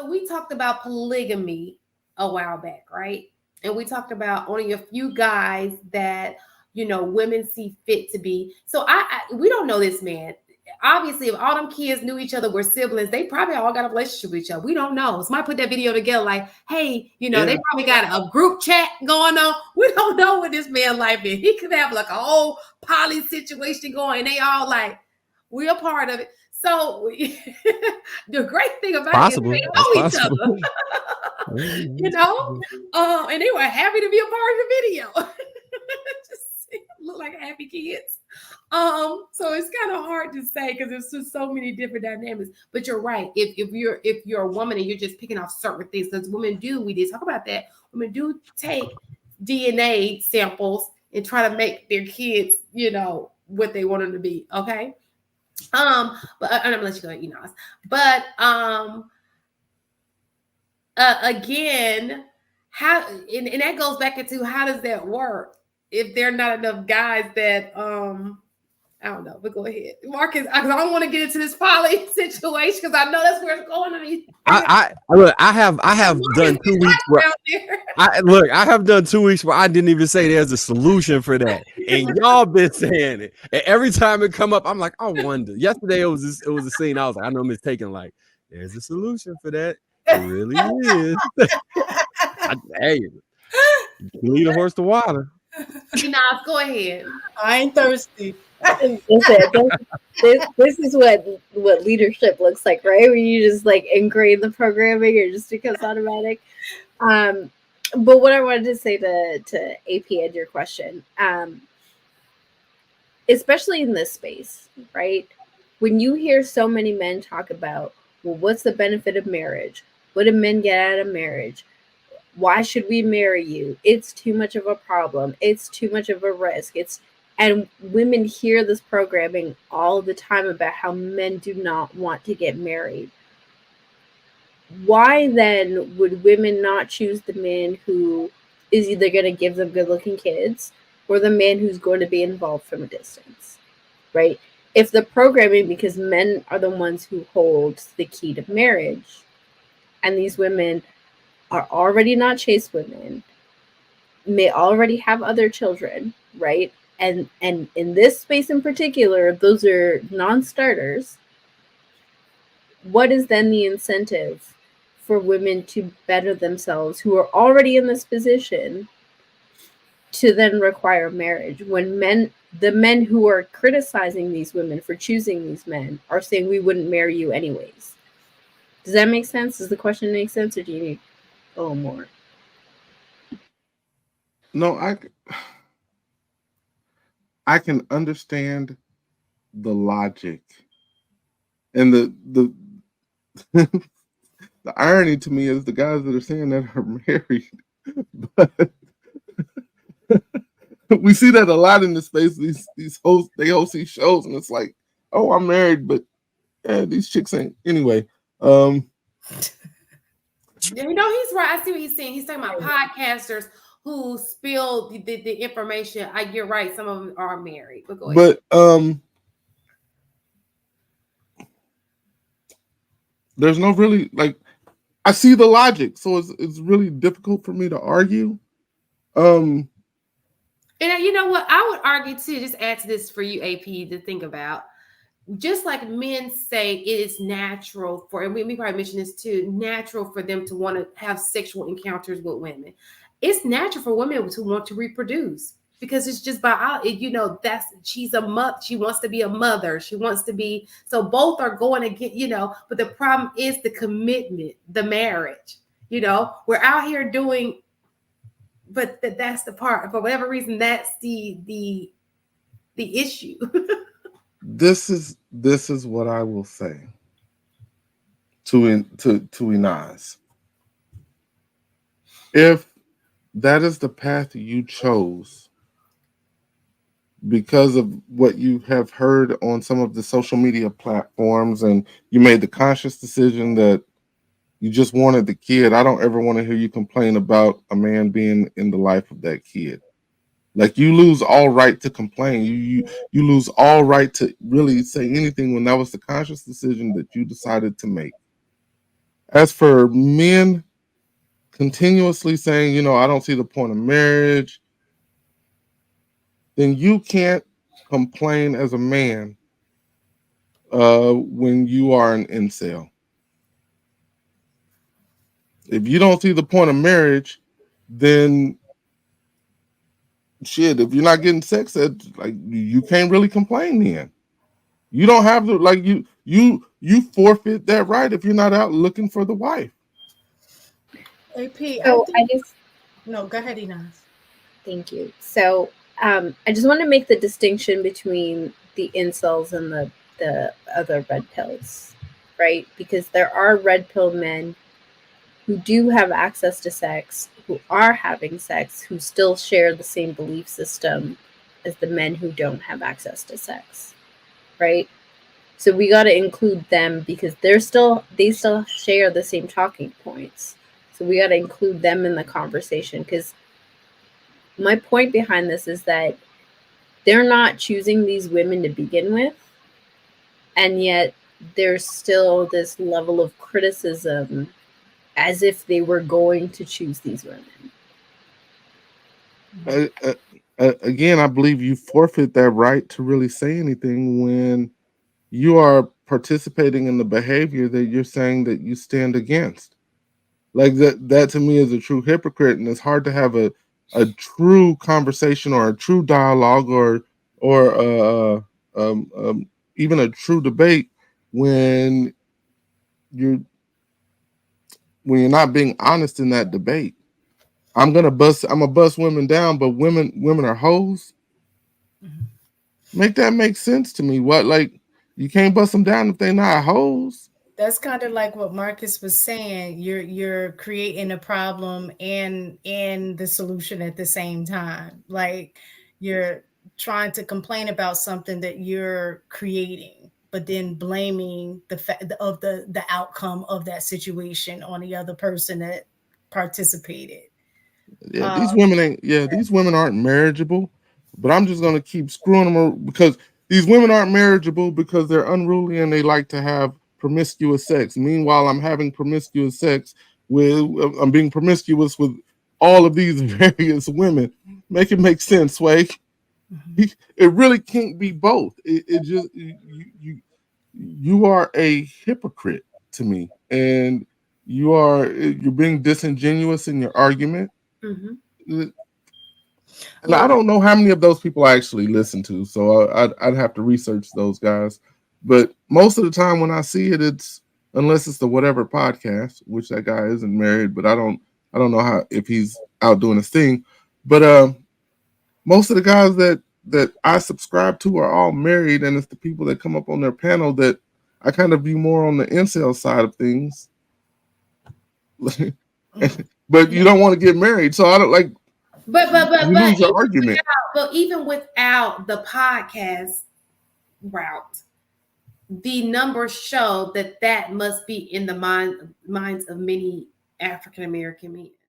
So we talked about polygamy a while back, right? And we talked about only a few guys that women see fit to be. So we don't know this man. Obviously, if all them kids knew each other, were siblings, they probably all got a relationship with each other. We don't know. Somebody put that video together like, hey, they probably got a group chat going on. We don't know what this man life is. He could have like a whole poly situation going, and they all like, we're a part of it. So the great thing about it is they know each other. And they were happy to be a part of the video. Just look like happy kids. So it's kind of hard to say because there's just so many different dynamics. But you're right. If you're a woman and you're just picking off certain things, because we did talk about that. Women do take DNA samples and try to make their kids, what they want them to be. Okay. But I'm gonna let you go, Enos. But again, how and that goes back into how does that work if there are not enough guys that I don't know, but go ahead, Marcus. I don't want to get into this poly situation because I know that's where it's going. I have done 2 weeks where I have done 2 weeks where I didn't even say there's a solution for that, and y'all been saying it. And every time it come up, I'm like, I wonder. Yesterday it was a scene. I was like, I know I'm mistaken. Like, there's a solution for that. It really is. Hey, lead a horse to water. Go ahead. I ain't thirsty. This is what leadership looks like, right? When you just like ingrain the programming, or just becomes automatic. But what I wanted to say to AP and your question, especially in this space, right? When you hear so many men talk about, well, what's the benefit of marriage? What do men get out of marriage? Why should we marry you? It's too much of a problem. It's too much of a risk. And women hear this programming all the time about how men do not want to get married. Why then would women not choose the man who is either going to give them good-looking kids or the man who's going to be involved from a distance, right? If the programming, because men are the ones who hold the key to marriage, and these women are already not chaste women, may already have other children, right? And in this space in particular, those are non-starters. What is then the incentive for women to better themselves who are already in this position to then require marriage when the men who are criticizing these women for choosing these men are saying we wouldn't marry you anyways? Does that make sense? Does the question make sense, or do you need a little more? No, I can understand the logic, and the the irony to me is the guys that are saying that are married, but we see that a lot in the space. These hosts, they host these shows, and it's like, oh, I'm married, but these chicks ain't. Anyway, he's right. I see what he's saying. He's talking about podcasters who spill the information. You're right. Some of them are married. But go ahead. But there's no really like. I see the logic, so it's really difficult for me to argue. And you know what? I would argue too. Just add to this for you, AP, to think about. Just like men say it is natural for, and we probably mentioned this too, natural for them to want to have sexual encounters with women. It's natural for women to want to reproduce because it's just she's a mother. She wants to be a mother. She wants to be, so both are going to get, but the problem is the commitment, the marriage, we're out here doing, but that's the part, for whatever reason, that's the issue. This is what I will say to Inaz. If that is the path you chose because of what you have heard on some of the social media platforms, and you made the conscious decision that you just wanted the kid, I don't ever want to hear you complain about a man being in the life of that kid. Like, you lose all right to complain. You lose all right to really say anything when that was the conscious decision that you decided to make. As for men continuously saying, you know, I don't see the point of marriage, then you can't complain as a man when you are an incel. If you don't see the point of marriage, then shit, if you're not getting sex, like you can't really complain then. You don't have to like you forfeit that right if you're not out looking for the wife. AP, So I just no, go ahead, Enos. thank you. So I just want to make the distinction between the incels and the other red pills, right? Because there are red pill men who do have access to sex, who are having sex, who still share the same belief system as the men who don't have access to sex, right? So we got to include them because they still share the same talking points. So we got to include them in the conversation because my point behind this is that they're not choosing these women to begin with, and yet there's still this level of criticism as if they were going to choose these women. Again, I believe you forfeit that right to really say anything when you are participating in the behavior that you're saying that you stand against. Like that to me is a true hypocrite, and it's hard to have a true conversation or a true dialogue or even a true debate when you're not being honest in that debate. I'm gonna bust women down, but women are hoes. Make that make sense to me. What, like, you can't bust them down if they're not hoes? That's kind of like what Marcus was saying. You're creating a problem and the solution at the same time. Like you're trying to complain about something that you're creating, but then blaming the fact of the outcome of that situation on the other person that participated. Yeah, these women ain't. Yeah, these women aren't marriageable. But I'm just gonna keep screwing them because these women aren't marriageable because they're unruly and they like to have promiscuous sex. Meanwhile, I'm having promiscuous sex with. I'm being promiscuous with all of these various women. Make it make sense, Sway. It really can't be both. It just you are a hypocrite to me, and you're being disingenuous in your argument. Mm-hmm. And I don't know how many of those people I actually listen to, so I'd have to research those guys. But most of the time when I see it, it's unless it's the whatever podcast, which that guy isn't married, but I don't know how if he's out doing his thing. But most of the guys that I subscribe to are all married, and it's the people that come up on their panel that I kind of view more on the incel side of things. But you don't want to get married, so I don't like. But you lose your argument. Even without the podcast route, the numbers show that must be in the minds of many African American men.